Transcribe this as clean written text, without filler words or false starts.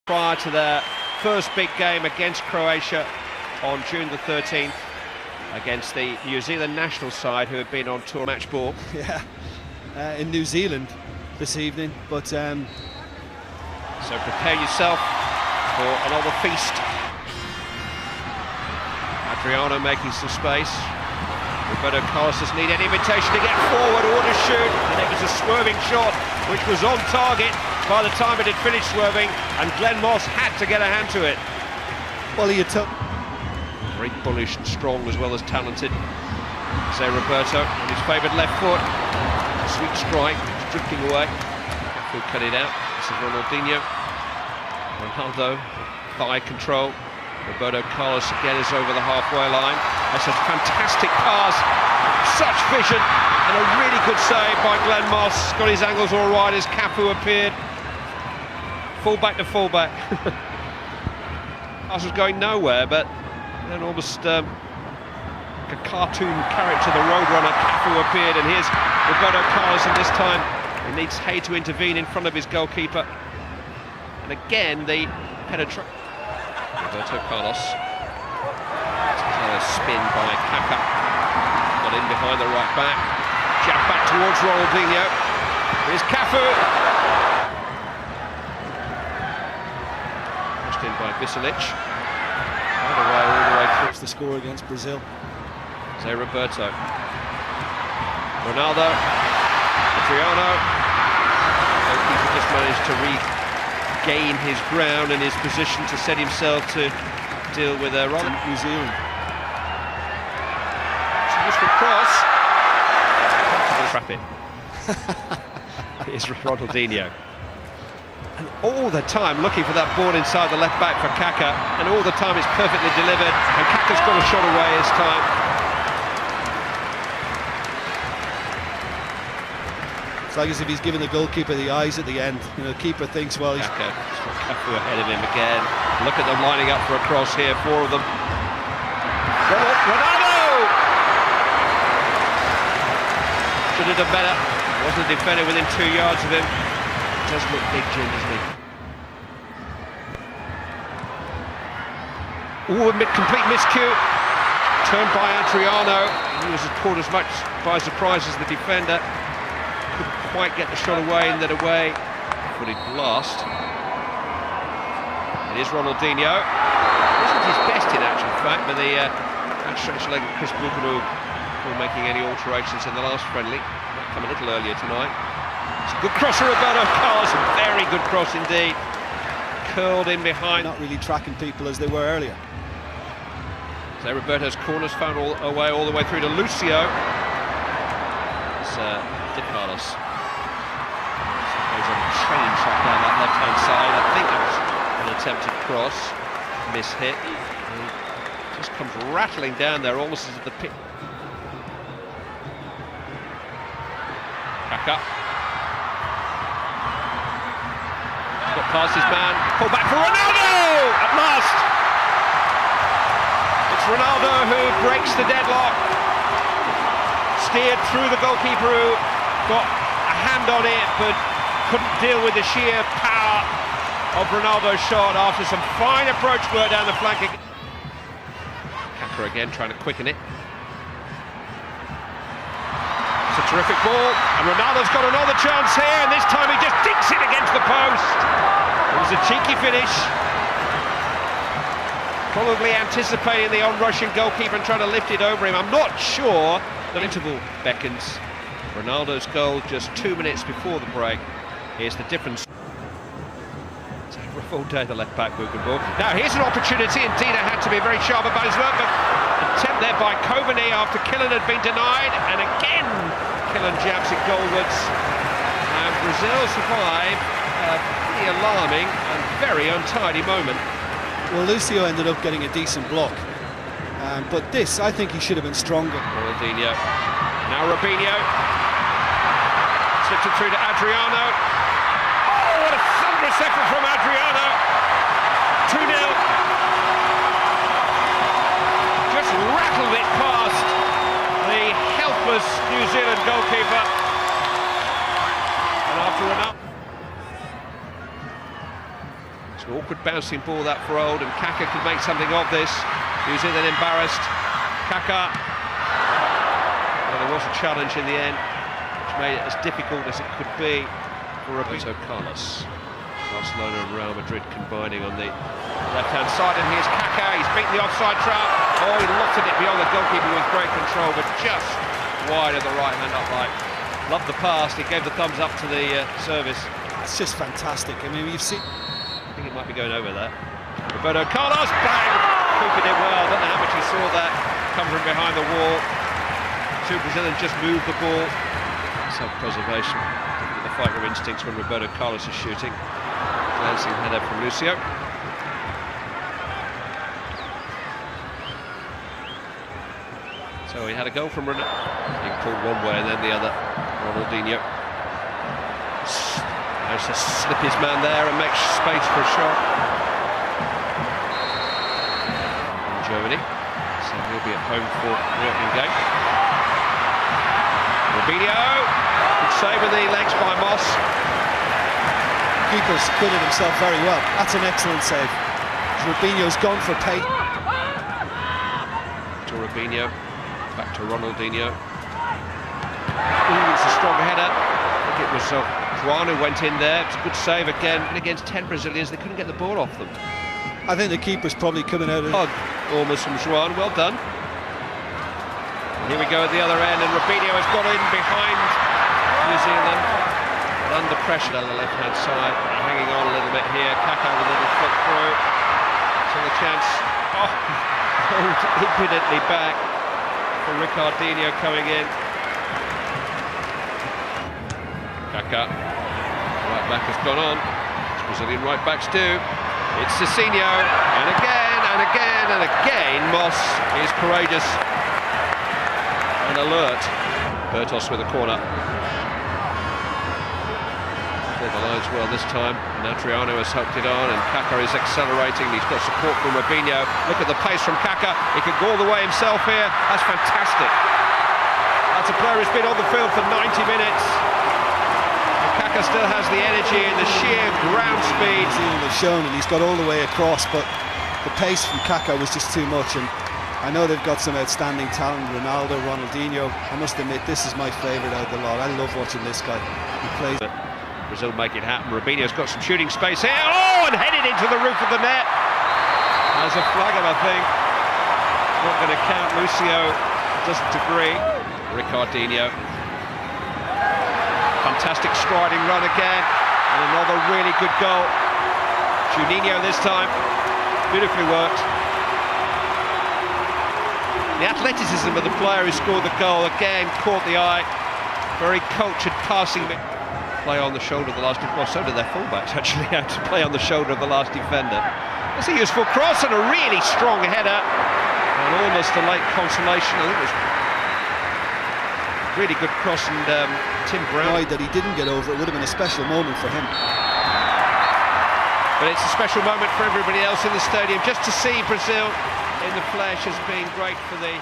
Prior to their first big game against Croatia on June the 13th against the New Zealand national side, who had been on tour match ball. Yeah, in New Zealand this evening, but so prepare yourself for another feast. Adriano making some space. Roberto Carlos doesn't need any invitation to get forward or to shoot, and it was a swerving shot which was on target by the time it had finished swerving, and Glenn Moss had to get a hand to it. well, he took Very bullish and strong as well as talented. Say Roberto on his favoured left foot. Sweet strike, drifting away. Who cut it out? This is Ronaldinho. Ronaldo, thigh control. Roberto Carlos again is over the halfway line. That's a fantastic pass. Such vision and a really good save by Glenn Moss. Got his angles all right as Cafu appeared. Fullback to fullback. Pass was going nowhere, but then almost like a cartoon character, the Roadrunner, Cafu appeared, and here's Roberto Carlos, and this time he needs Hay to intervene in front of his goalkeeper. And again, the penetration. Roberto Carlos. A spin by Kaka. Got in behind the right back. Jab back towards Ronaldinho. Here's Cafu. Pushed in by Viselic. All the way through. the score against Brazil. Say Roberto. Ronaldo. Adriano. Goalkeeper just managed to regain his ground and his position to set himself to deal with New Zealand. Useful cross. Trap it. Here's Ronaldinho. And all the time looking for that ball inside the left back for Kaka, and all the time it's perfectly delivered, and Kaka's got a shot away this time. It's like as if he's giving the goalkeeper the eyes at the end. You know, the keeper thinks, well, he's... Kaka, Cafu ahead of him again. Look at them lining up for a cross here, four of them. Ronaldo! Should have done better. Wasn't a defender within 2 yards of him. Does look big, Jim, doesn't he? Ooh, complete miscue. Turned by Adriano. He was caught as much by surprise as the defender. Couldn't quite get the shot away, and then away. Footed blast. It is Ronaldinho. Wasn't his best in actual fact, but the outstretched leg of Chris Bucano before making any alterations in the last friendly. Might come a little earlier tonight. It's a good cross from Roberto Carlos, a very good cross indeed. Curled in behind. Not really tracking people as they were earlier. So Roberto's corners found all the way through to Lucio. It's Di Carlos. Goes on a train shot down that left-hand side. I think it was an attempted cross. Miss hit. He just comes rattling down there, almost as if the pit. Kaka. Got past his man. Pull back for Ronaldo! At last! It's Ronaldo who breaks the deadlock. Steered through the goalkeeper, who got a hand on it, but couldn't deal with the sheer power of Ronaldo's shot after some fine approach work down the flank. Kaka again trying to quicken it. It's a terrific ball, and Ronaldo's got another chance here, and this time he just dinks it against the post. It was a cheeky finish. Probably anticipating the on-rushing goalkeeper and trying to lift it over him. I'm not sure. The interval beckons. Ronaldo's goal just 2 minutes before the break. Here's the difference. It's a rough all day, the left-back Bucano. Now here's an opportunity. Indeed, it had to be very sharp about his work, but attempt there by Kovany after Killen had been denied, and again Killen jabs it goalwards, and Brazil survive a pretty alarming and very untidy moment. Well, Lucio ended up getting a decent block, but this, I think he should have been stronger. Ronaldinho. Now Robinho. Slipped it through to Adriano. Oh, what a thunderous effort from Adriano. 2-0. Just rattled it past the helpless New Zealand goalkeeper. And after Ronaldo. It's an awkward bouncing ball that for Old, and Kaka could make something of this. Using then embarrassed. Kaka. Well, there was a challenge in the end, which made it as difficult as it could be for Roberto Carlos. Barcelona and Real Madrid combining on the left-hand side, and here's Kaka. He's beaten the offside trap. Oh, he lofted it beyond the goalkeeper with great control, but just wide of the right-hand upright. Loved the pass. He gave the thumbs up to the service. It's just fantastic. I mean, you've seen. I think it might be going over there. Roberto Carlos, bang! Keeping it well. I don't know how much he saw that. Come from behind the wall. Two Brazilians just moved the ball. Self-preservation. The fighter instincts when Roberto Carlos is shooting. Glancing header from Lucio. So he had a goal from Ronaldo. He pulled one way and then the other. Ronaldinho. Managed to slip his man there and make space for a shot. In Germany. So he'll be at home for the opening game. Robinho. Good save with the legs by Moss. Keeper's acquitted himself very well. That's an excellent save. Robinho's gone for pay. To Robinho. Back to Ronaldinho. Ooh, it's a strong header. I think it was Juan who went in there. It's a good save again. And against 10 Brazilians, they couldn't get the ball off them. I think the keeper's probably coming out of hug almost from Juan. Well done. And here we go at the other end, and Robinho has got in behind New Zealand. But under pressure on the left-hand side. Hanging on a little bit here. Kaka with a little foot through. So the chance. Oh, rolled impudently back for Ricardinho coming in. Kaka, right back has gone on, as Brazilian right backs do. It's Cicinho, and again, and again, and again, Moss is courageous and alert. Bertos with a corner. Cleared the lines well this time, and Adriano has hooked it on, and Kaka is accelerating. He's got support from Robinho. Look at the pace from Kaka. He can go all the way himself here. That's fantastic. That's a player who's been on the field for 90 minutes. Kaka still has the energy and the sheer ground speed. He's shown, and he's got all the way across, but the pace from Kaka was just too much. And I know they've got some outstanding talent, Ronaldo, Ronaldinho. I must admit, this is my favourite out of the lot. I love watching this guy. He plays. Brazil make it happen. Robinho's got some shooting space here. Oh, and headed into the roof of the net. As a flag, I think. Not going to count. Lucio doesn't agree. Ricardinho. Fantastic striding run again, and another really good goal. Juninho this time, beautifully worked. The athleticism of the player who scored the goal again caught the eye. Very cultured passing. Play on the shoulder of the last defender. Well, so did their fullbacks actually, had to play on the shoulder of the last defender. That's a useful cross and a really strong header, and almost a late consolation. I think it was really good cross, and Tim Brown. That he didn't get over, it would have been a special moment for him. But it's a special moment for everybody else in the stadium. Just to see Brazil in the flesh has been great for the